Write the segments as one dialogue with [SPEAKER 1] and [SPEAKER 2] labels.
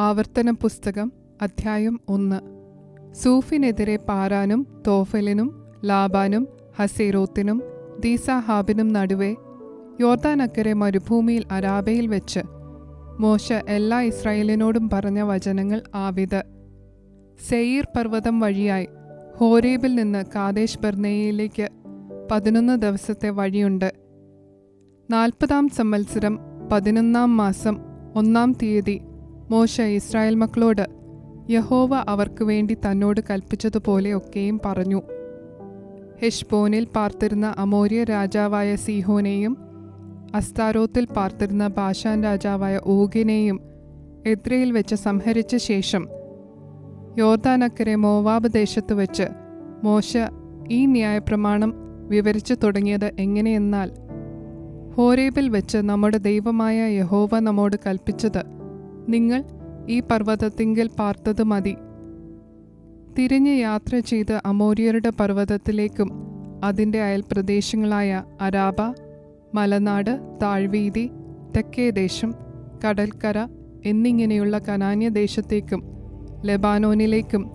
[SPEAKER 1] ആവർത്തന പുസ്തകം അധ്യായം 1. സൂഫിനെതിരെ പാരാനും തോഫലിനും ലാബാനും ഹസേരോത്തിനും ദീസാഹാബിനും നടുവേ യോർദാനക്കരെ മരുഭൂമിയിൽ അരാബയിൽ വെച്ച് മോശ എല്ലാ ഇസ്രായേലിനോടും പറഞ്ഞ വചനങ്ങൾ ആവിത്. സെയീർ പർവ്വതം വഴിയായി ഹോരേബിൽ നിന്ന് കാദേശ് ബർന്നേയയിലേക്ക് 11 ദിവസത്തെ വഴിയുണ്ട്. 40-ാം സംവത്സരം 11-ാം മാസം 1-ാം തീയതി മോശ ഇസ്രായേൽ മക്കളോട് യഹോവ അവർക്ക് വേണ്ടി തന്നോട് കൽപ്പിച്ചതുപോലെ ഒക്കെയും പറഞ്ഞു. ഹെശ്ബോനിൽ പാർത്തിരുന്ന അമോര്യ രാജാവായ സീഹോനെയും അസ്താരോത്തിൽ പാർത്തിരുന്ന ബാശാൻ രാജാവായ ഓഗിനെയും എദ്രയിൽ വെച്ച് സംഹരിച്ച ശേഷം യോർദാനക്കരെ മോവാബ് ദേശത്ത് വെച്ച് മോശ ഈ ന്യായപ്രമാണം വിവരിച്ചു തുടങ്ങിയത് എങ്ങനെയെന്നാൽ, ഹോരേബിൽ വെച്ച് നമ്മുടെ ദൈവമായ യഹോവ നമ്മോട് കൽപ്പിച്ചത്, നിങ്ങൾ ഈ പർവ്വതത്തിങ്കൽ പാർത്തത് മതി. തിരിഞ്ഞ് യാത്ര ചെയ്ത് അമോര്യരുടെ പർവ്വതത്തിലേക്കും അതിൻ്റെ അയൽപ്രദേശങ്ങളായ അരാബ, മലനാട്, താഴ്വീതി, തെക്കേദേശം, കടൽക്കര എന്നിങ്ങനെയുള്ള കനാന്യദേശത്തേക്കും ലെബാനോനിലേക്കും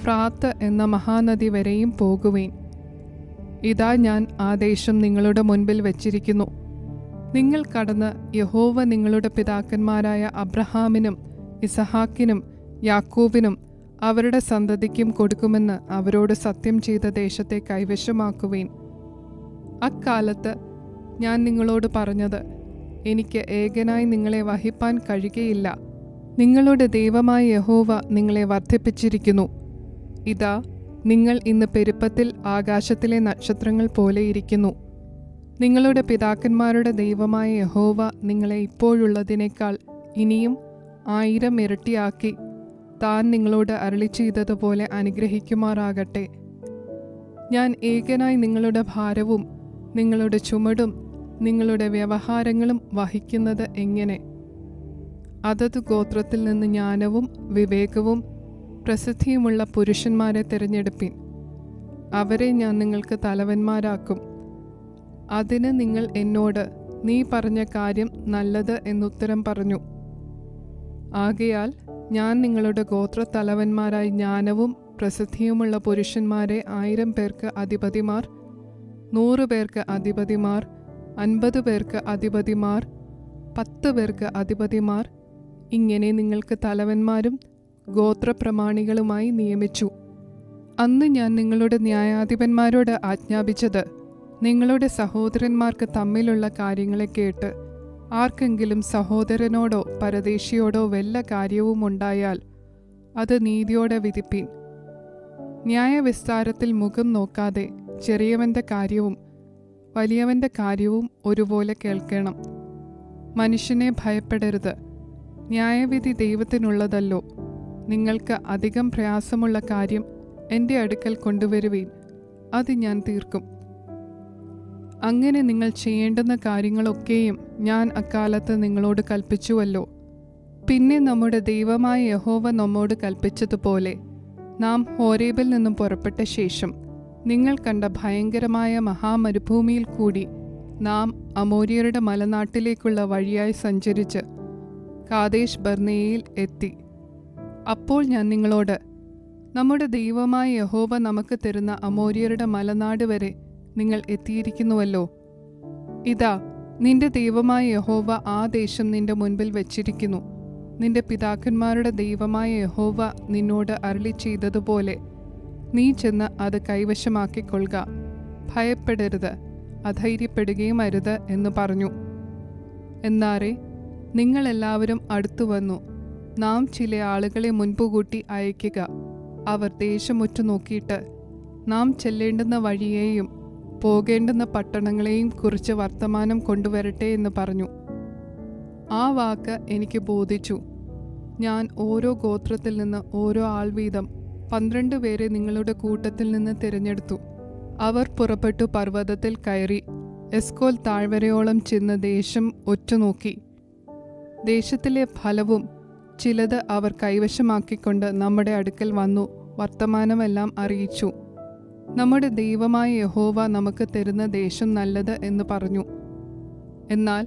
[SPEAKER 1] ഫ്രാത്ത് എന്ന മഹാനദി വരെയും പോകുവേൻ. ഇതാ ഞാൻ ആ ദേശം നിങ്ങളുടെ മുൻപിൽ വച്ചിരിക്കുന്നു. നിങ്ങൾ കടന്ന് യഹോവ നിങ്ങളുടെ പിതാക്കന്മാരായ അബ്രഹാമിനും ഇസഹാക്കിനും യാക്കോബിനും അവരുടെ സന്തതിക്കും കൊടുക്കുമെന്ന് അവരോട് സത്യം ചെയ്ത ദേശത്തെ കൈവശമാക്കുവേൻ. അക്കാലത്ത് ഞാൻ നിങ്ങളോട് പറഞ്ഞത്, എനിക്ക് ഏകനായി നിങ്ങളെ വഹിപ്പാൻ കഴിയുകയില്ല. നിങ്ങളുടെ ദൈവമായ യഹോവ നിങ്ങളെ വർദ്ധിപ്പിച്ചിരിക്കുന്നു. ഇതാ നിങ്ങൾ ഇന്ന് പെരുപ്പത്തിൽ ആകാശത്തിലെ നക്ഷത്രങ്ങൾ പോലെ ഇരിക്കുന്നു. നിങ്ങളുടെ പിതാക്കന്മാരുടെ ദൈവമായ യഹോവ നിങ്ങളെ ഇപ്പോഴുള്ളതിനേക്കാൾ ഇനിയും 1000 ഇരട്ടിയാക്കി താൻ നിങ്ങളോട് അരുളി ചെയ്തതുപോലെ അനുഗ്രഹിക്കുമാറാകട്ടെ. ഞാൻ ഏകനായി നിങ്ങളുടെ ഭാരവും നിങ്ങളുടെ ചുമടും നിങ്ങളുടെ വ്യവഹാരങ്ങളും വഹിക്കുന്നത് എങ്ങനെ? അതത് ഗോത്രത്തിൽ നിന്ന് ജ്ഞാനവും വിവേകവും പ്രസിദ്ധിയുമുള്ള പുരുഷന്മാരെ തിരഞ്ഞെടുപ്പിൻ. അവരെ ഞാൻ നിങ്ങൾക്ക് തലവന്മാരാക്കും. അതിന് നിങ്ങൾ എന്നോട്, നീ പറഞ്ഞ കാര്യം നല്ലത് എന്നുത്തരം പറഞ്ഞു. ആകയാൽ ഞാൻ നിങ്ങളുടെ ഗോത്രത്തലവന്മാരായി ജ്ഞാനവും പ്രസിദ്ധിയുമുള്ള പുരുഷന്മാരെ 1000 പേർക്ക് അധിപതിമാർ, 100 പേർക്ക് അധിപതിമാർ, 50 പേർക്ക് അധിപതിമാർ, 10 പേർക്ക് അധിപതിമാർ, ഇങ്ങനെ നിങ്ങൾക്ക് തലവന്മാരും ഗോത്രപ്രമാണികളുമായി നിയമിച്ചു. അന്ന് ഞാൻ നിങ്ങളുടെ ന്യായാധിപന്മാരോട് ആജ്ഞാപിച്ചത്, നിങ്ങളുടെ സഹോദരന്മാർക്ക് തമ്മിലുള്ള കാര്യങ്ങളെ കേട്ട് ആർക്കെങ്കിലും സഹോദരനോടോ പരദേശിയോടോ വല്ല കാര്യവും ഉണ്ടായാൽ അത് നീതിയോടെ വിധിപ്പീൻ. ന്യായവിസ്താരത്തിൽ മുഖം നോക്കാതെ ചെറിയവന്റെ കാര്യവും വലിയവന്റെ കാര്യവും ഒരുപോലെ കേൾക്കണം. മനുഷ്യനെ ഭയപ്പെടരുത്. ന്യായവിധി ദൈവത്തിനുള്ളതല്ലോ. നിങ്ങൾക്ക് അധികം പ്രയാസമുള്ള കാര്യം എൻ്റെ അടുക്കൽ കൊണ്ടുവരുവീൻ, അത് ഞാൻ തീർക്കും. അങ്ങനെ നിങ്ങൾ ചെയ്യേണ്ടുന്ന കാര്യങ്ങളൊക്കെയും ഞാൻ അക്കാലത്ത് നിങ്ങളോട് കൽപ്പിച്ചുവല്ലോ. പിന്നെ നമ്മുടെ ദൈവമായ യഹോവ നമ്മോട് കൽപ്പിച്ചതുപോലെ നാം ഹോരേബിൽ നിന്നും പുറപ്പെട്ട ശേഷം നിങ്ങൾ കണ്ട ഭയങ്കരമായ മഹാമരുഭൂമിയിൽ കൂടി നാം അമോര്യരുടെ മലനാട്ടിലേക്കുള്ള വഴിയായി സഞ്ചരിച്ച് കാദേശ് ബർന്നേയയിൽ എത്തി. അപ്പോൾ ഞാൻ നിങ്ങളോട്, നമ്മുടെ ദൈവമായ യഹോവ നമുക്ക് തരുന്ന അമോര്യരുടെ മലനാട് വരെ നിങ്ങൾ എത്തിയിരിക്കുന്നുവല്ലോ. ഇതാ നിന്റെ ദൈവമായ യഹോവ ആ ദേശം നിന്റെ മുൻപിൽ വച്ചിരിക്കുന്നു. നിന്റെ പിതാക്കന്മാരുടെ ദൈവമായ യഹോവ നിന്നോട് അരുളി ചെയ്തതുപോലെ നീ ചെന്ന് അത് കൈവശമാക്കിക്കൊള്ളുക. ഭയപ്പെടരുത്, അധൈര്യപ്പെടുകയും അരുത് എന്ന് പറഞ്ഞു. എന്നാറെ നിങ്ങളെല്ലാവരും അടുത്തു വന്നു. നാം ചില ആളുകളെ മുൻപുകൂട്ടി അയക്കുക. അവർ ദേശം ഉറ്റുനോക്കിയിട്ട് നാം ചെല്ലേണ്ടുന്ന വഴിയെയും പോകേണ്ടുന്ന പട്ടണങ്ങളെയും കുറിച്ച് വർത്തമാനം കൊണ്ടുവരട്ടെ എന്ന് പറഞ്ഞു. ആ വാക്ക് എനിക്ക് ബോധിച്ചു. ഞാൻ ഓരോ ഗോത്രത്തിൽ നിന്ന് ഓരോ ആൾ വീതം 12 പേരെ നിങ്ങളുടെ കൂട്ടത്തിൽ നിന്ന് തിരഞ്ഞെടുത്തു. അവർ പുറപ്പെട്ടു പർവ്വതത്തിൽ കയറി എസ്കോൽ താഴ്വരയോളം ചെന്ന് ദേശം ഒറ്റുനോക്കി. ദേശത്തിലെ ഫലവും ചിലത് അവർ കൈവശമാക്കിക്കൊണ്ട് നമ്മുടെ അടുക്കൽ വന്നു വർത്തമാനമെല്ലാം അറിയിച്ചു. നമ്മുടെ ദൈവമായ യഹോവ നമുക്ക് തരുന്ന ദേശം നല്ലത് എന്ന് പറഞ്ഞു. എന്നാൽ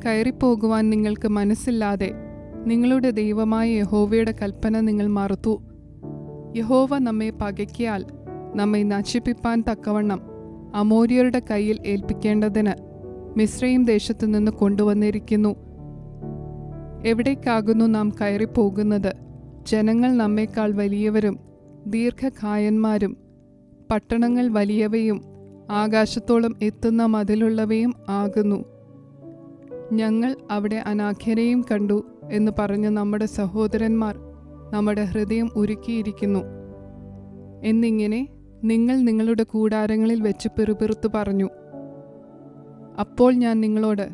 [SPEAKER 1] കയറിപ്പോകുവാൻ നിങ്ങൾക്ക് മനസ്സില്ലാതെ നിങ്ങളുടെ ദൈവമായ യഹോവയുടെ കൽപ്പന നിങ്ങൾ മറുത്തു. യഹോവ നമ്മെ പകയ്ക്കാൽ നമ്മെ നശിപ്പിപ്പാൻ തക്കവണ്ണം അമോര്യരുടെ കയ്യിൽ ഏൽപ്പിക്കേണ്ടതിന് മിസ്രയീം ദേശത്തു നിന്ന് കൊണ്ടുവന്നിരിക്കുന്നു. എവിടേക്കാകുന്നു നാം കയറിപ്പോകുന്നത്? ജനങ്ങൾ നമ്മേക്കാൾ വലിയവരും ദീർഘകായന്മാരും പട്ടണങ്ങൾ വലിയവയും ആകാശത്തോളം എത്തുന്ന മതിലുള്ളവയും ആകുന്നു. ഞങ്ങൾ അവിടെ അനാഖ്യരെയും കണ്ടു എന്ന് പറഞ്ഞ് നമ്മുടെ സഹോദരന്മാർ നമ്മുടെ ഹൃദയം ഉരുക്കിയിരിക്കുന്നു എന്നിങ്ങനെ നിങ്ങൾ നിങ്ങളുടെ കൂടാരങ്ങളിൽ വെച്ച് പിറുപിറുത്തു പറഞ്ഞു. അപ്പോൾ ഞാൻ നിങ്ങളോട്,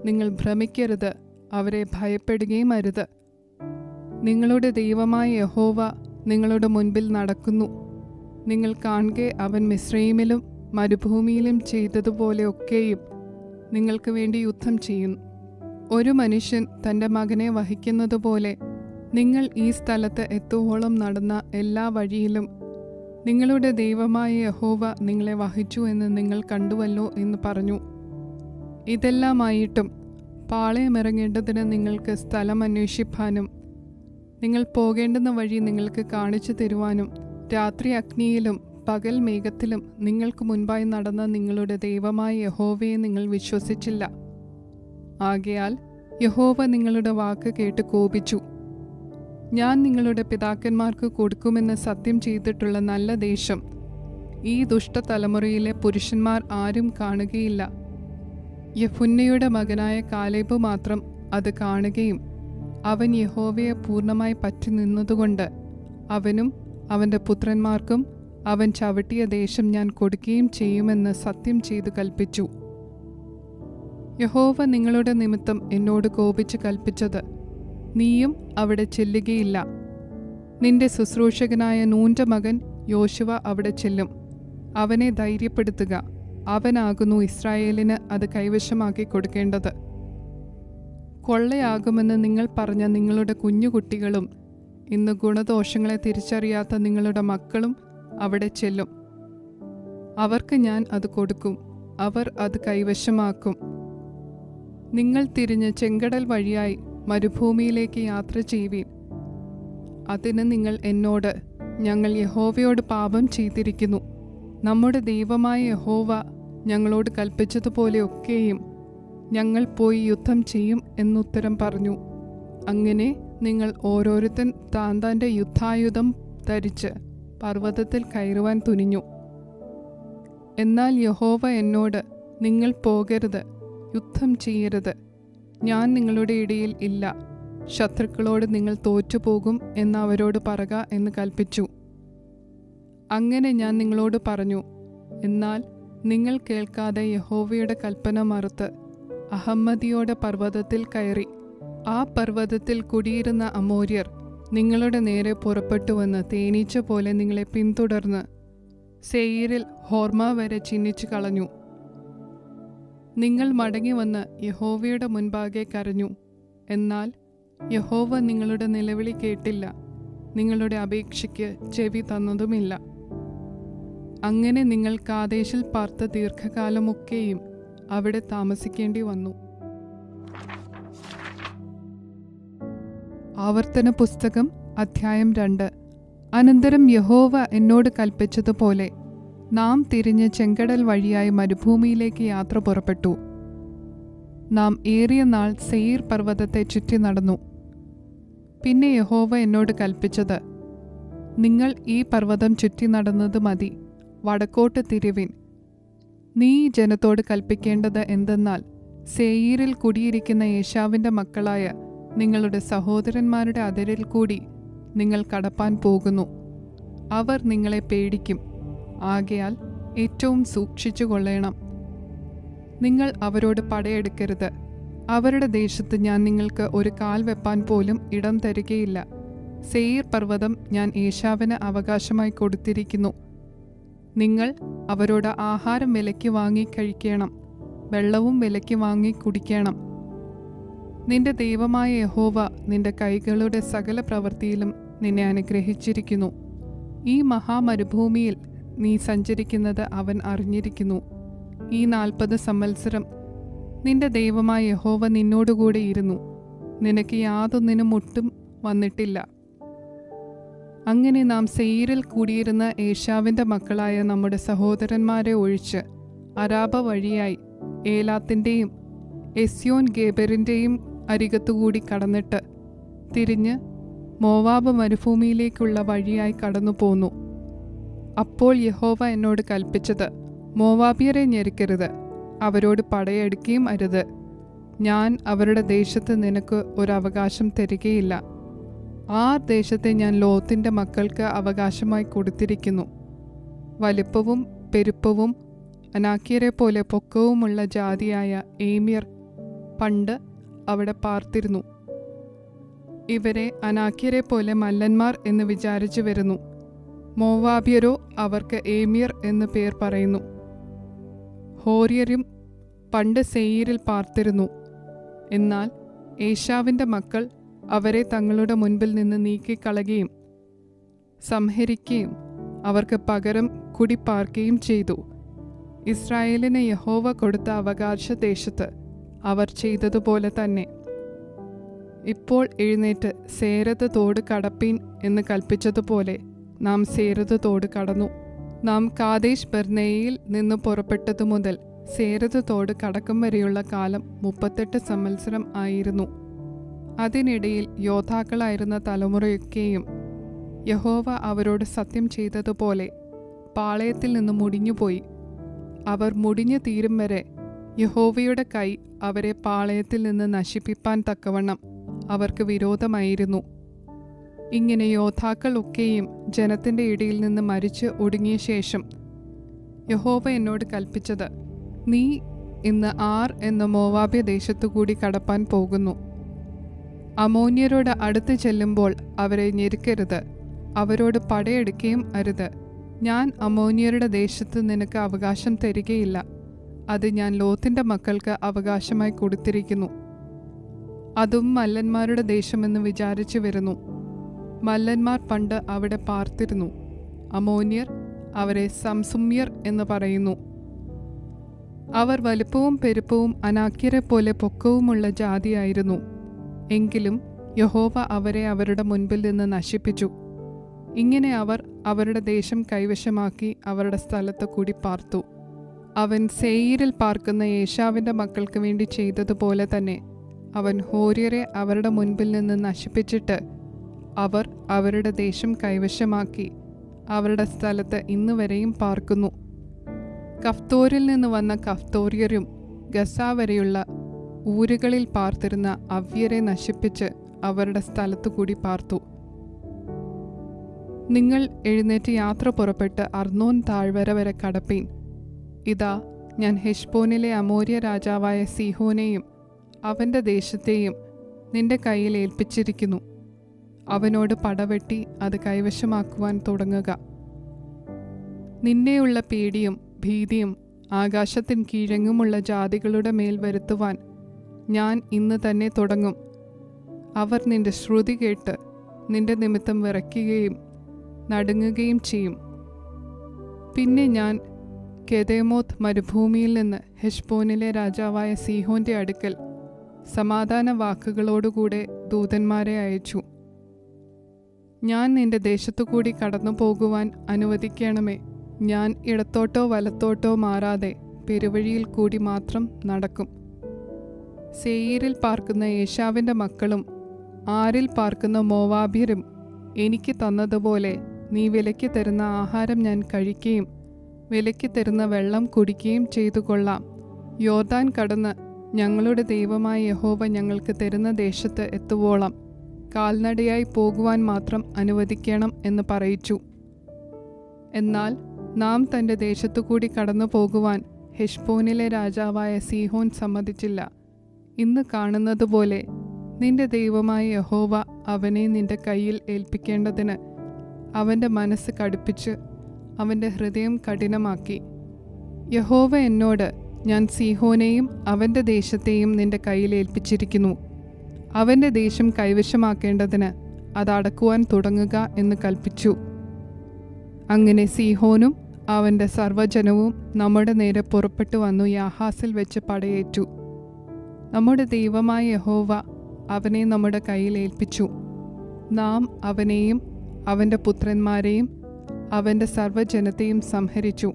[SPEAKER 1] നിങ്ങൾ ഭ്രമിക്കരുത്, അവരെ ഭയപ്പെടുകയും അരുത്. നിങ്ങളുടെ ദൈവമായ യഹോവ നിങ്ങളുടെ മുൻപിൽ നടക്കുന്നു. നിങ്ങൾ കാണുകെ അവൻ മിസ്രയീമിലും മരുഭൂമിയിലും ചെയ്തതുപോലെയൊക്കെയും നിങ്ങൾക്ക് വേണ്ടി യുദ്ധം ചെയ്യുന്നു. ഒരു മനുഷ്യൻ തൻ്റെ മകനെ വഹിക്കുന്നതുപോലെ നിങ്ങൾ ഈ സ്ഥലത്ത് എത്തുവോളം നടന്ന എല്ലാ വഴിയിലും നിങ്ങളുടെ ദൈവമായ യഹോവ നിങ്ങളെ വഹിച്ചു എന്ന് നിങ്ങൾ കണ്ടുവല്ലോ എന്ന് പറഞ്ഞു. ഇതെല്ലാമായിട്ടും പാളയമിറങ്ങേണ്ടതിന് നിങ്ങൾക്ക് സ്ഥലം അന്വേഷിപ്പാനും നിങ്ങൾ പോകേണ്ടുന്ന വഴി നിങ്ങൾക്ക് കാണിച്ചു തരുവാനും രാത്രി അഗ്നിയിലും പകൽ മേഘത്തിലും നിങ്ങൾക്ക് മുൻപായി നടന്ന നിങ്ങളുടെ ദൈവമായ യഹോവയെ നിങ്ങൾ വിശ്വസിച്ചില്ല. ആകയാൽ യഹോവ നിങ്ങളുടെ വാക്ക് കേട്ട് കോപിച്ചു. ഞാൻ നിങ്ങളുടെ പിതാക്കന്മാർക്ക് കൊടുക്കുമെന്ന് സത്യം ചെയ്തിട്ടുള്ള നല്ല ദേശം ഈ ദുഷ്ടതലമുറയിലെ പുരുഷന്മാർ ആരും കാണുകയില്ല. യെഫുന്നെയുടെ മകനായ കാലേബ് മാത്രം അത് കാണുകയും അവൻ യഹോവയെ പൂർണ്ണമായി പറ്റി നിന്നതുകൊണ്ട് അവനും അവൻ്റെ പുത്രന്മാർക്കും അവൻ ചവിട്ടിയ ദേശം ഞാൻ കൊടുക്കുകയും ചെയ്യുമെന്ന് സത്യം ചെയ്തു കൽപ്പിച്ചു. യഹോവ നിങ്ങളുടെ നിമിത്തം എന്നോട് കോപിച്ച് കൽപ്പിച്ചത്, നീയും അവിടെ ചെല്ലുകയില്ല. നിന്റെ ശുശ്രൂഷകനായ നൂന്റെ മകൻ യോശുവ അവിടെ ചെല്ലും. അവനെ ധൈര്യപ്പെടുത്തുക. അവനാകുന്നു ഇസ്രായേലിന് അത് കൈവശമാക്കി കൊടുക്കേണ്ടത്. കൊള്ളയാകുമെന്ന് നിങ്ങൾ പറഞ്ഞ നിങ്ങളുടെ കുഞ്ഞുകുട്ടികളും ഇന്ന് ഗുണദോഷങ്ങളെ തിരിച്ചറിയാത്ത നിങ്ങളുടെ മക്കളും അവിടെ ചെല്ലും. അവർക്ക് ഞാൻ അത് കൊടുക്കും. അവർ അത് കൈവശമാക്കും. നിങ്ങൾ തിരിഞ്ഞ് ചെങ്കടൽ വഴിയായി മരുഭൂമിയിലേക്ക് യാത്ര ചെയ്യുവീൻ. അതിന് നിങ്ങൾ എന്നോട്, ഞങ്ങൾ യഹോവയോട് പാപം ചെയ്തിരിക്കുന്നു. നമ്മുടെ ദൈവമായ യഹോവ ഞങ്ങളോട് കൽപ്പിച്ചതുപോലെയൊക്കെയും ഞങ്ങൾ പോയി യുദ്ധം ചെയ്യും എന്നുത്തരം പറഞ്ഞു. അങ്ങനെ നിങ്ങൾ ഓരോരുത്തൻ താന്താൻ്റെ യുദ്ധായുധം ധരിച്ച് പർവ്വതത്തിൽ കയറുവാൻ തുനിഞ്ഞു. എന്നാൽ യഹോവ എന്നോട്, നിങ്ങൾ പോകരുത്, യുദ്ധം ചെയ്യരുത്. ഞാൻ നിങ്ങളുടെ ഇടയിൽ ഇല്ല. ശത്രുക്കളോട് നിങ്ങൾ തോറ്റുപോകും എന്ന് അവരോട് പറക എന്ന് കൽപ്പിച്ചു. അങ്ങനെ ഞാൻ നിങ്ങളോട് പറഞ്ഞു. എന്നാൽ നിങ്ങൾ കേൾക്കാതെ യഹോവയുടെ കൽപ്പന മറുത്ത് അഹമ്മദിയോടെ പർവ്വതത്തിൽ കയറി. ആ പർവ്വതത്തിൽ കുടിയിരുന്ന അമോര്യർ നിങ്ങളുടെ നേരെ പുറപ്പെട്ടുവന്ന് തേനീച്ച പോലെ നിങ്ങളെ പിന്തുടർന്ന് സെയീരിൽ ഹോർമ വരെ ചിഹ്നിച്ചു കളഞ്ഞു. നിങ്ങൾ മടങ്ങി വന്ന് യഹോവയുടെ മുൻപാകെ കരഞ്ഞു. എന്നാൽ യഹോവ നിങ്ങളുടെ നിലവിളി കേട്ടില്ല, നിങ്ങളുടെ അപേക്ഷയ്ക്ക് ചെവി തന്നതുമില്ല. അങ്ങനെ നിങ്ങൾ കാദേശിൽ പാർത്ത ദീർഘകാലമൊക്കെയും അവിടെ താമസിക്കേണ്ടി വന്നു. ആവർത്തന പുസ്തകം അധ്യായം 2. അനന്തരം യഹോവ എന്നോട് കൽപ്പിച്ചതുപോലെ നാം തിരിഞ്ഞ് ചെങ്കടൽ വഴിയായി മരുഭൂമിയിലേക്ക് യാത്ര പുറപ്പെട്ടു. നാം ഏറിയ നാൾ സെയീർ പർവ്വതത്തെ ചുറ്റി നടന്നു. പിന്നെ യഹോവ എന്നോട് കൽപ്പിച്ചത്, നിങ്ങൾ ഈ പർവ്വതം ചുറ്റി നടന്നത് മതി, വടക്കോട്ട് തിരിവിൻ. നീ ജനത്തോട് കൽപ്പിക്കേണ്ടത് എന്തെന്നാൽ, സെയീരിൽ കുടിയിരിക്കുന്ന ഏശാവിൻ്റെ മക്കളായ നിങ്ങളുടെ സഹോദരന്മാരുടെ അതിരിൽ കൂടി നിങ്ങൾ കടപ്പാൻ പോകുന്നു. അവർ നിങ്ങളെ പേടിക്കും. ആകയാൽ ഏറ്റവും സൂക്ഷിച്ചു കൊള്ളേണം. നിങ്ങൾ അവരോട് പടയെടുക്കരുത്. അവരുടെ ദേശത്ത് ഞാൻ നിങ്ങൾക്ക് ഒരു കാൽ വെപ്പാൻ പോലും ഇടം തരികയില്ല. സെയീർ പർവ്വതം ഞാൻ ഏശാവിന് അവകാശമായി കൊടുത്തിരിക്കുന്നു. നിങ്ങൾ അവരോട് ആഹാരം വിലയ്ക്ക് വാങ്ങി കഴിക്കണം, വെള്ളവും വിലയ്ക്ക് വാങ്ങി കുടിക്കണം. നിന്റെ ദൈവമായ യഹോവ നിന്റെ കൈകളുടെ സകല പ്രവൃത്തിയിലും നിന്നെ അനുഗ്രഹിച്ചിരിക്കുന്നു. ഈ മഹാമരുഭൂമിയിൽ നീ സഞ്ചരിക്കുന്നത് അവൻ അറിഞ്ഞിരിക്കുന്നു. ഈ 40 സംവത്സരം നിന്റെ ദൈവമായ യഹോവ നിന്നോടുകൂടെ ഇരുന്നു. നിനക്ക് യാതൊന്നിനും മുട്ടും വന്നിട്ടില്ല. അങ്ങനെ നാം സെയീരിൽ കൂടിയിരുന്ന ഏശാവിൻ്റെ മക്കളായ നമ്മുടെ സഹോദരന്മാരെ ഒഴിച്ച് അരാബ വഴിയായി ഏലാത്തിൻ്റെയും എസ്യോൻ ഗേബറിൻ്റെയും അരികത്തുകൂടി കടന്നിട്ട് തിരിഞ്ഞ് മോവാബ് മരുഭൂമിയിലേക്കുള്ള വഴിയായി കടന്നു പോന്നു. അപ്പോൾ യഹോവ എന്നോട് കൽപ്പിച്ചത്, മോവാബിയരെ ഞെരുക്കരുത്, അവരോട് പടയെടുക്കുകയും അരുത്. ഞാൻ അവരുടെ ദേശത്ത് നിനക്ക് ഒരവകാശം തരികയില്ല. ആ ദേശത്തെ ഞാൻ ലോത്തിൻ്റെ മക്കൾക്ക് അവകാശമായി കൊടുത്തിരിക്കുന്നു. വലിപ്പവും പെരുപ്പവും അനാക്യരെ പോലെ പൊക്കവുമുള്ള ജാതിയായ ഏമ്യർ പണ്ട് അവിടെ പാർത്തിരുന്നു. ഇവരെ അനാക്യരെ പോലെ മല്ലന്മാർ എന്ന് വിചാരിച്ചു വരുന്നു. മോവാബ്യരോ അവർക്ക് ഏമ്യർ എന്ന് പേർ പറയുന്നു. ഹോര്യരും പണ്ട് സെയീരിൽ പാർത്തിരുന്നു. എന്നാൽ ഏശാവിൻ്റെ മക്കൾ അവരെ തങ്ങളുടെ മുൻപിൽ നിന്ന് നീക്കിക്കളയുകയും സംഹരിക്കുകയും അവർക്ക് പകരം കുടിപ്പാർക്കുകയും ചെയ്തു. ഇസ്രായേലിന് യഹോവ കൊടുത്ത അവകാശ ദേശത്ത് അവർ ചെയ്തതുപോലെ തന്നെ. ഇപ്പോൾ എഴുന്നേറ്റ് സേരത് തോട് കടപ്പീൻ എന്ന് കൽപ്പിച്ചതുപോലെ നാം സേരത് തോട് കടന്നു. നാം കാദേശ് ബർന്നേയിൽ നിന്ന് പുറപ്പെട്ടതു മുതൽ സേരത് തോട് കടക്കും വരെയുള്ള കാലം 38 സംവത്സരം ആയിരുന്നു. അതിനിടയിൽ യോദ്ധാക്കളായിരുന്ന തലമുറയൊക്കെയും യഹോവ അവരോട് സത്യം ചെയ്തതുപോലെ പാളയത്തിൽ നിന്ന് മുടിഞ്ഞുപോയി. അവർ മുടിഞ്ഞു തീരും വരെ യഹോവയുടെ കൈ അവരെ പാളയത്തിൽ നിന്ന് നശിപ്പിപ്പാൻ തക്കവണ്ണം അവർക്ക് വിരോധമായിരുന്നു. ഇങ്ങനെ യോദ്ധാക്കൾ ഒക്കെയും ജനത്തിൻ്റെ ഇടയിൽ നിന്ന് മരിച്ച് ഒടുങ്ങിയ ശേഷം യഹോവ എന്നോട് കൽപ്പിച്ചത്, നീ ഇന്ന് ആർ എന്ന മോവാബ്യ ദേശത്തുകൂടി കടപ്പാൻ പോകുന്നു. അമോന്യരോട് അടുത്ത് ചെല്ലുമ്പോൾ അവരെ ഞെരുക്കരുത്, അവരോട് പടയെടുക്കുകയും അരുത്. ഞാൻ അമോന്യരുടെ ദേശത്ത് നിനക്ക് അവകാശം തരികയില്ല. അത് ഞാൻ ലോത്തിൻ്റെ മക്കൾക്ക് അവകാശമായി കൊടുത്തിരിക്കുന്നു. അതും മല്ലന്മാരുടെ ദേശമെന്ന് വിചാരിച്ചു വരുന്നു. മല്ലന്മാർ പണ്ട് അവിടെ പാർത്തിരുന്നു. അമോന്യർ അവരെ സംസുമ്യർ എന്ന് പറയുന്നു. അവർ വലുപ്പവും പെരുപ്പവും അനാക്യരെ പോലെ പൊക്കവുമുള്ള ജാതിയായിരുന്നു. എങ്കിലും യഹോവ അവരെ അവരുടെ മുൻപിൽ നിന്ന് നശിപ്പിച്ചു. ഇങ്ങനെ അവർ അവരുടെ ദേശം കൈവശമാക്കി അവരുടെ സ്ഥലത്ത് കൂടി പാർത്തു. അവൻ സെയീരിൽ പാർക്കുന്ന ഏശാവിൻ്റെ മക്കൾക്ക് വേണ്ടി ചെയ്തതുപോലെ തന്നെ അവൻ ഹോര്യരെ അവരുടെ മുൻപിൽ നിന്ന് നശിപ്പിച്ചിട്ട് അവർ അവരുടെ ദേശം കൈവശമാക്കി അവരുടെ സ്ഥലത്ത് ഇന്നുവരെയും പാർക്കുന്നു. കഫ്തോരിൽ നിന്ന് വന്ന കഫ്തോര്യരും ഗസ വരെയുള്ള ഊരുകളിൽ പാർത്തിരുന്ന അവ്യരെ നശിപ്പിച്ച് അവരുടെ സ്ഥലത്തുകൂടി പാർത്തു. നിങ്ങൾ എഴുന്നേറ്റ് യാത്ര പുറപ്പെട്ട് അർന്നോൻ താഴ്വര വരെ കടപ്പീൻ. ഇതാ, ഞാൻ ഹെശ്ബോനിലെ അമോര്യ രാജാവായ സീഹോനെയും അവൻ്റെ ദേശത്തെയും നിന്റെ കയ്യിൽ ഏൽപ്പിച്ചിരിക്കുന്നു. അവനോട് പടവെട്ടി അത് കൈവശമാക്കുവാൻ തുടങ്ങുക. നിന്നെയുള്ള പേടിയും ഭീതിയും ആകാശത്തിൻ കീഴെങ്ങുമുള്ള ജാതികളുടെ മേൽ വരുത്തുവാൻ ഞാൻ ഇന്ന് തന്നെ തുടങ്ങും. അവർ നിന്റെ ശ്രുതി കേട്ട് നിന്റെ നിമിത്തം വിറയ്ക്കുകയും നടുങ്ങുകയും ചെയ്യും. പിന്നെ ഞാൻ കെദേമോത്ത് മരുഭൂമിയിൽ നിന്ന് ഹെശ്ബോനിലെ രാജാവായ സീഹോന്റെ അടുക്കൽ സമാധാന വാക്കുകളോടുകൂടെ ദൂതന്മാരെ അയച്ചു. ഞാൻ നിന്റെ ദേശത്തുകൂടി കടന്നു പോകുവാൻ അനുവദിക്കണമേ. ഞാൻ ഇടത്തോട്ടോ വലത്തോട്ടോ മാറാതെ പെരുവഴിയിൽ കൂടി മാത്രം നടക്കും. സെയീരിൽ പാർക്കുന്ന ഏശാവിൻ്റെ മക്കളും ആരിൽ പാർക്കുന്ന മോവാബ്യരും എനിക്ക് തന്നതുപോലെ നീ വിലയ്ക്ക് തരുന്ന ആഹാരം ഞാൻ കഴിക്കുകയും വിലയ്ക്ക് തരുന്ന വെള്ളം കുടിക്കുകയും ചെയ്തു കൊള്ളാം. യോർദാൻ കടന്ന് ഞങ്ങളുടെ ദൈവമായ യഹോവ ഞങ്ങൾക്ക് തരുന്ന ദേശത്ത് എത്തുവോളം കാൽനടയായി പോകുവാൻ മാത്രം അനുവദിക്കണം എന്ന് പറയിച്ചു. എന്നാൽ നാം തൻ്റെ ദേശത്തുകൂടി കടന്നു പോകുവാൻ ഹെശ്ബോനിലെ രാജാവായ സീഹോൻ സമ്മതിച്ചില്ല. ഇന്ന് കാണുന്നതുപോലെ നിന്റെ ദൈവമായ യഹോവ അവനെ നിന്റെ കയ്യിൽ ഏൽപ്പിക്കേണ്ടതിന് അവൻ്റെ മനസ്സ് കടുപ്പിച്ച് അവൻ്റെ ഹൃദയം കഠിനമാക്കി. യഹോവ എന്നോട്, ഞാൻ സീഹോനെയും അവൻ്റെ ദേശത്തെയും നിന്റെ കയ്യിൽ ഏൽപ്പിച്ചിരിക്കുന്നു. അവൻ്റെ ദേശം കൈവശമാക്കേണ്ടതിന് അത് അടക്കുവാൻ തുടങ്ങുക എന്ന് കൽപ്പിച്ചു. അങ്ങനെ സീഹോനും അവൻ്റെ സർവ്വജനവും നമ്മുടെ നേരെ പുറപ്പെട്ടു വന്നു യാഹാസിൽ വെച്ച് പടയേറ്റു. നമ്മുടെ ദൈവമായ യഹോവ അവനെ നമ്മുടെ കയ്യിൽ ഏൽപ്പിച്ചു. നാം അവനെയും അവൻ്റെ പുത്രന്മാരെയും അവൻ്റെ സർവ്വജനത്തെയും സംഹരിച്ചു.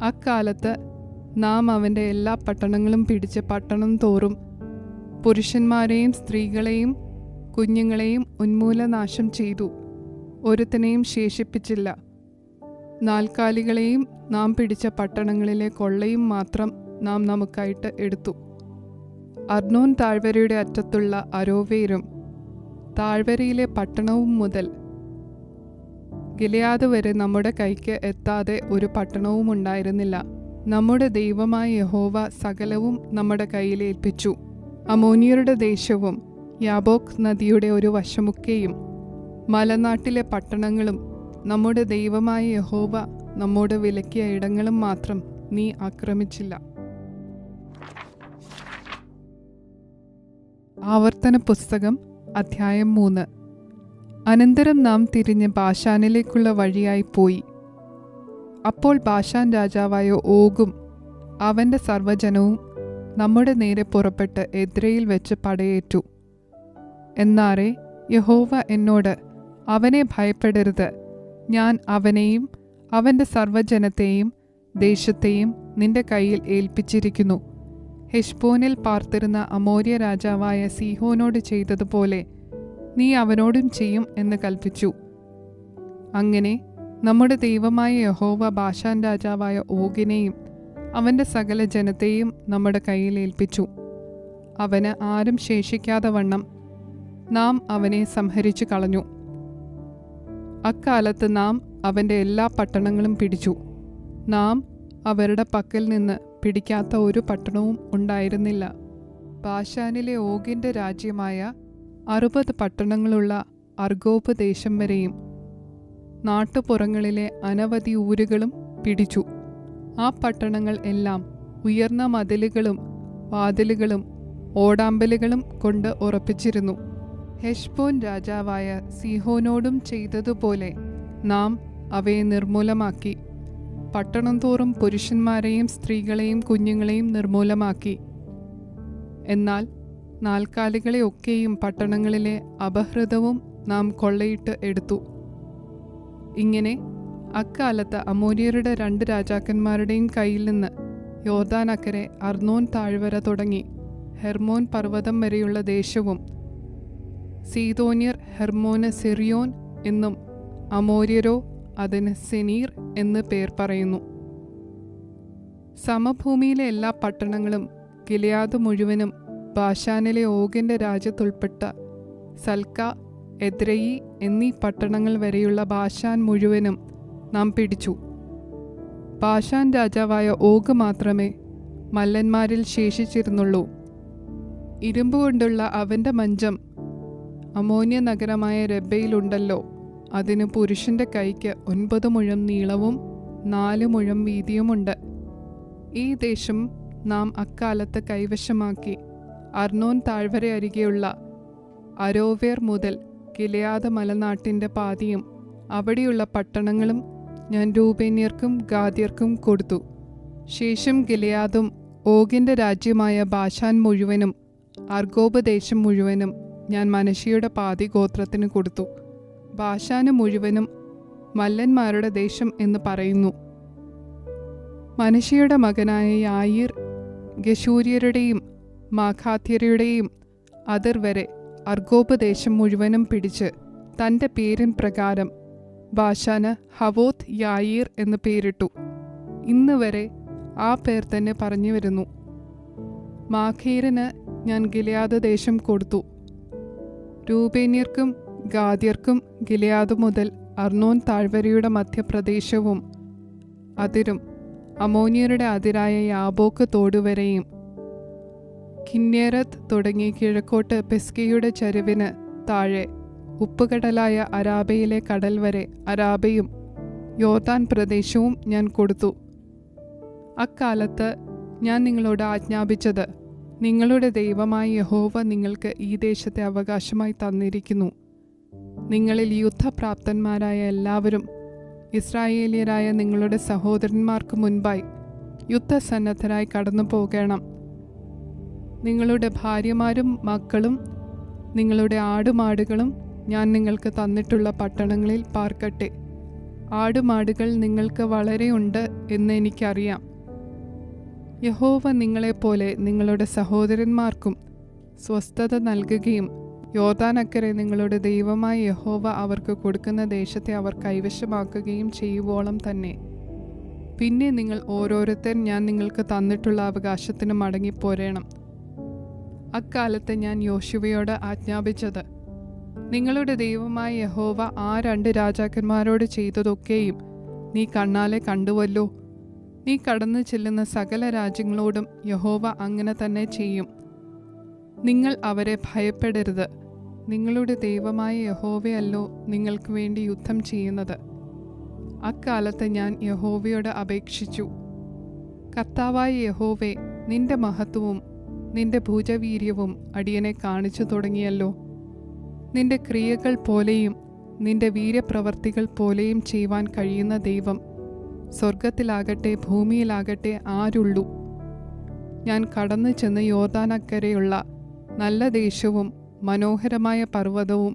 [SPEAKER 1] അക്കാലത്ത് നാം അവൻ്റെ എല്ലാ പട്ടണങ്ങളും പിടിച്ച് പട്ടണം തോറും പുരുഷന്മാരെയും സ്ത്രീകളെയും കുഞ്ഞുങ്ങളെയും ഉന്മൂലനാശം ചെയ്തു. ഒരുത്തനെയും ശേഷിപ്പിച്ചില്ല. നാൽക്കാലികളെയും നാം പിടിച്ച പട്ടണങ്ങളിലെ കൊള്ളയും മാത്രം നാം നമുക്കായിട്ട് എടുത്തു. അർണോൻ താഴ്വരയുടെ അറ്റത്തുള്ള അരോവേരും താഴ്വരയിലെ പട്ടണവും മുതൽ ഗിലെയാദ് വരെ നമ്മുടെ കൈക്ക് എത്താതെ ഒരു പട്ടണവും ഉണ്ടായിരുന്നില്ല. നമ്മുടെ ദൈവമായ യഹോവ സകലവും നമ്മുടെ കയ്യിൽ ഏൽപ്പിച്ചു. അമോനിയരുടെ ദേശവും യാബോക്ക് നദിയുടെ ഒരു വശമൊക്കെയും മലനാട്ടിലെ പട്ടണങ്ങളും നമ്മുടെ ദൈവമായ യഹോവ നമ്മോട് വിലക്കിയ ഇടങ്ങളും മാത്രം നീ ആക്രമിച്ചില്ല. ആവർത്തന പുസ്തകം അധ്യായം 3. അനന്തരം നാം തിരിഞ്ഞ് ബാശാനിലേക്കുള്ള വഴിയായി പോയി. അപ്പോൾ ബാശാൻ രാജാവായ ഓഗും അവൻ്റെ സർവ്വജനവും നമ്മുടെ നേരെ പുറപ്പെട്ട് എദ്രയിൽ വെച്ച് പടയേറ്റു. എന്നാറെ യഹോവ എന്നോട്, അവനെ ഭയപ്പെടരുത്, ഞാൻ അവനെയും അവൻ്റെ സർവ്വജനത്തെയും ദേശത്തെയും നിന്റെ കയ്യിൽ ഏൽപ്പിച്ചിരിക്കുന്നു. ഹെശ്ബോനിൽ പാർത്തിരുന്ന അമോര്യ രാജാവായ സീഹോനോട് ചെയ്തതുപോലെ നീ അവനോടും ചെയ്യും എന്ന് കൽപ്പിച്ചു. അങ്ങനെ നമ്മുടെ ദൈവമായ യഹോവ ബാശാൻ രാജാവായ ഓഗിനെയും അവൻ്റെ സകല ജനത്തെയും നമ്മുടെ കയ്യിൽ ഏൽപ്പിച്ചു. അവന് ആരും ശേഷിക്കാതെ വണ്ണം നാം അവനെ സംഹരിച്ചു കളഞ്ഞു. അക്കാലത്ത് നാം അവൻ്റെ എല്ലാ പട്ടണങ്ങളും പിടിച്ചു. നാം അവരുടെ പക്കൽ നിന്ന് പിടിക്കാത്ത ഒരു പട്ടണവും ഉണ്ടായിരുന്നില്ല. ബാശാനിലെ ഓഗിൻ്റെ രാജ്യമായ 60 പട്ടണങ്ങളുള്ള അർഗോബ് ദേശം വരെയും നാട്ടുപുറങ്ങളിലെ അനവധി ഊരുകളും പിടിച്ചു. ആ പട്ടണങ്ങൾ എല്ലാം ഉയർന്ന മതിലുകളും വാതിലുകളും ഓടാമ്പലുകളും കൊണ്ട് ഉറപ്പിച്ചിരുന്നു. ഹെശ്ബോൻ രാജാവായ സീഹോനോടും ചെയ്തതുപോലെ നാം അവയെ നിർമൂലമാക്കി. പട്ടണം തോറും പുരുഷന്മാരെയും സ്ത്രീകളെയും കുഞ്ഞുങ്ങളെയും നിർമൂലമാക്കി. എന്നാൽ നാൽക്കാലികളെ ഒക്കെയും പട്ടണങ്ങളിലെ അപഹൃതവും നാം കൊള്ളയിട്ട് എടുത്തു. ഇങ്ങനെ അക്കാലത്ത് അമോര്യരുടെ 2 രാജാക്കന്മാരുടെയും കയ്യിൽ നിന്ന് യോർദാനക്കരെ അർണോൻ താഴ്വര തുടങ്ങി ഹെർമോൻ പർവ്വതം വരെയുള്ള ദേശവും, സീദോന്യർ ഹെർമോന് സിറിയോൻ എന്നും അമോര്യരോ അതിന് സെനീർ എന്ന് പേർ പറയുന്നു. സമഭൂമിയിലെ എല്ലാ പട്ടണങ്ങളും ഗിലെയാദ് മുഴുവനും ബാശാനിലെ ഓഗിൻ്റെ രാജ്യത്തുൾപ്പെട്ട സൽക്ക, എദ്രയി എന്നീ പട്ടണങ്ങൾ വരെയുള്ള ബാശാൻ മുഴുവനും നാം പിടിച്ചു. ബാശാൻ രാജാവായ ഓഗ് മാത്രമേ മല്ലന്മാരിൽ ശേഷിച്ചിരുന്നുള്ളൂ. ഇരുമ്പുകൊണ്ടുള്ള അവൻ്റെ മഞ്ചം അമോന്യ നഗരമായ രബ്ബയിലുണ്ടല്ലോ. അതിന് പുരുഷന്റെ കൈക്ക് 9 മുഴം നീളവും 4 മുഴം വീതിയുമുണ്ട്. ഈ ദേശം നാം അക്കാലത്ത് കൈവശമാക്കി. അർണോൻ താഴ്വര അരികെയുള്ള അരോവേർ മുതൽ ഗിലെയാദ് മലനാട്ടിൻ്റെ പാതിയും അവിടെയുള്ള പട്ടണങ്ങളും ഞാൻ രൂബേന്യർക്കും ഗാദ്യർക്കും കൊടുത്തു. ശേഷം ഗിലെയാദും ഓഗിൻ്റെ രാജ്യമായ ബാശാൻ മുഴുവനും അർഗോബ് ദേശം മുഴുവനും ഞാൻ മനശ്ശെയുടെ പാതി ഗോത്രത്തിന് കൊടുത്തു. ബാശാന് മുഴുവനും മല്ലന്മാരുടെ ദേശം എന്ന് പറയുന്നു. മനശ്ശെയുടെ മകനായ യായീർ ഗശൂര്യരുടെയും മാഖാത്യരുടെയും അതിർ വരെ അർഗോബ് ദേശം മുഴുവനും പിടിച്ച് തൻ്റെ പേരിൻ പ്രകാരം ബാശാന് ഹവോത്ത് യായീർ എന്ന് പേരിട്ടു. ഇന്ന് വരെ ആ പേർ തന്നെ പറഞ്ഞു വരുന്നു. മാഖീറിന് ഞാൻ ഗിലെയാദ് ദേശം കൊടുത്തു. രൂബേന്യർക്കും ഗാദ്യർക്കും ഗിലെയാദ് മുതൽ അർണോൻ താഴ്വരയുടെ മധ്യപ്രദേശവും അതിരും അമോന്യരുടെ അതിരായ യാബോക്ക് തോടുവരെയും കിന്നേരത്ത് തുടങ്ങി കിഴക്കോട്ട് പെസ്കയുടെ ചരിവിന് താഴെ ഉപ്പുകടലായ അരാബയിലെ കടൽ വരെ അരാബയും യോർദാൻ പ്രദേശവും ഞാൻ കൊടുത്തു. അക്കാലത്ത് ഞാൻ നിങ്ങളോട് ആജ്ഞാപിച്ചത്, നിങ്ങളുടെ ദൈവമായ യഹോവ നിങ്ങൾക്ക് ഈ ദേശത്തെ അവകാശമായി തന്നിരിക്കുന്നു. നിങ്ങളിൽ യുദ്ധപ്രാപ്തന്മാരായ എല്ലാവരും ഇസ്രായേലിയരായ നിങ്ങളുടെ സഹോദരന്മാർക്ക് മുൻപായി യുദ്ധസന്നദ്ധരായി കടന്നു പോകണം. നിങ്ങളുടെ ഭാര്യമാരും മക്കളും നിങ്ങളുടെ ആടുമാടുകളും ഞാൻ നിങ്ങൾക്ക് തന്നിട്ടുള്ള പട്ടണങ്ങളിൽ പാർക്കട്ടെ. ആടുമാടുകൾ നിങ്ങൾക്ക് വളരെയുണ്ട് എന്ന് എനിക്കറിയാം. യഹോവ നിങ്ങളെപ്പോലെ നിങ്ങളുടെ സഹോദരന്മാർക്കും സ്വസ്ഥത നൽകുകയും യോർദാനക്കരെ നിങ്ങളുടെ ദൈവമായ യഹോവ അവർക്ക് കൊടുക്കുന്ന ദേശത്തെ അവർ കൈവശമാക്കുകയും ചെയ്യുവോളം തന്നെ. പിന്നെ നിങ്ങൾ ഓരോരുത്തർ ഞാൻ നിങ്ങൾക്ക് തന്നിട്ടുള്ള അവകാശത്തിന് മടങ്ങിപ്പോരേണം. അക്കാലത്ത് ഞാൻ യോശുവയോട് ആജ്ഞാപിച്ചത്, നിങ്ങളുടെ ദൈവമായ യഹോവ ആ 2 രാജാക്കന്മാരോട് ചെയ്തതൊക്കെയും നീ കണ്ണാലെ കണ്ടുവല്ലോ. നീ കടന്നു ചെല്ലുന്ന സകല രാജ്യങ്ങളോടും യഹോവ അങ്ങനെ തന്നെ ചെയ്യും. നിങ്ങൾ അവരെ ഭയപ്പെടരുത്. നിങ്ങളുടെ ദൈവമായ യഹോവയല്ലോ നിങ്ങൾക്ക് വേണ്ടി യുദ്ധം ചെയ്യുന്നത്. അക്കാലത്ത് ഞാൻ യഹോവയോട് അപേക്ഷിച്ചു, കർത്താവായ യഹോവേ, നിന്റെ മഹത്വവും നിന്റെ ഭുജവീര്യവും അടിയനെ കാണിച്ചു തുടങ്ങിയല്ലോ. നിന്റെ ക്രിയകൾ പോലെയും നിന്റെ വീര്യപ്രവർത്തികൾ പോലെയും ചെയ്യുവാൻ കഴിയുന്ന ദൈവം സ്വർഗത്തിലാകട്ടെ ഭൂമിയിലാകട്ടെ ആരുള്ളൂ? ഞാൻ കടന്നു ചെന്ന് യോർദാനക്കരെയുള്ള നല്ല ദേശവും മനോഹരമായ പർവ്വതവും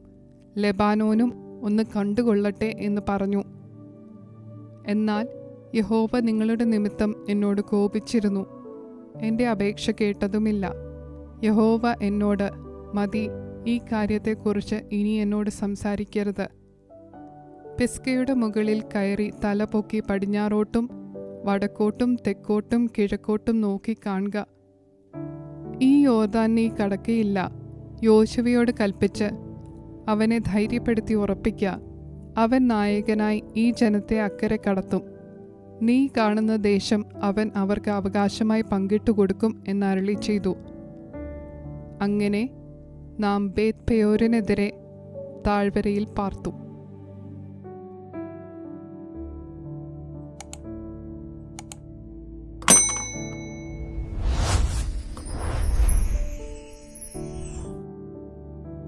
[SPEAKER 1] ലെബാനോനും ഒന്ന് കണ്ടുകൊള്ളട്ടെ എന്ന് പറഞ്ഞു. എന്നാൽ യഹോവ നിങ്ങളുടെ നിമിത്തം എന്നോട് കോപിച്ചിരുന്നു. എൻ്റെ അപേക്ഷ കേട്ടതുമില്ല. യഹോവ എന്നോട്, മതി, ഈ കാര്യത്തെക്കുറിച്ച് ഇനി എന്നോട് സംസാരിക്കരുത്. പിസ്ഗയുടെ മുകളിൽ കയറി തല പൊക്കി പടിഞ്ഞാറോട്ടും വടക്കോട്ടും തെക്കോട്ടും കിഴക്കോട്ടും നോക്കി കാണുക. ഈ യോർദാൻ നീ കടക്കയില്ല. യോശുവയോട് കൽപ്പിച്ച് അവനെ ധൈര്യപ്പെടുത്തി ഉറപ്പിക്കുക. അവൻ നായകനായി ഈ ജനത്തെ അക്കരെ കടത്തും. നീ കാണുന്ന ദേശം അവൻ അവർക്ക് അവകാശമായി പങ്കിട്ടുകൊടുക്കും എന്നരുളി ചെയ്തു. അങ്ങനെ നാം ബേത് പെയോരിനെതിരെ താഴ്വരയിൽ പാർത്തു.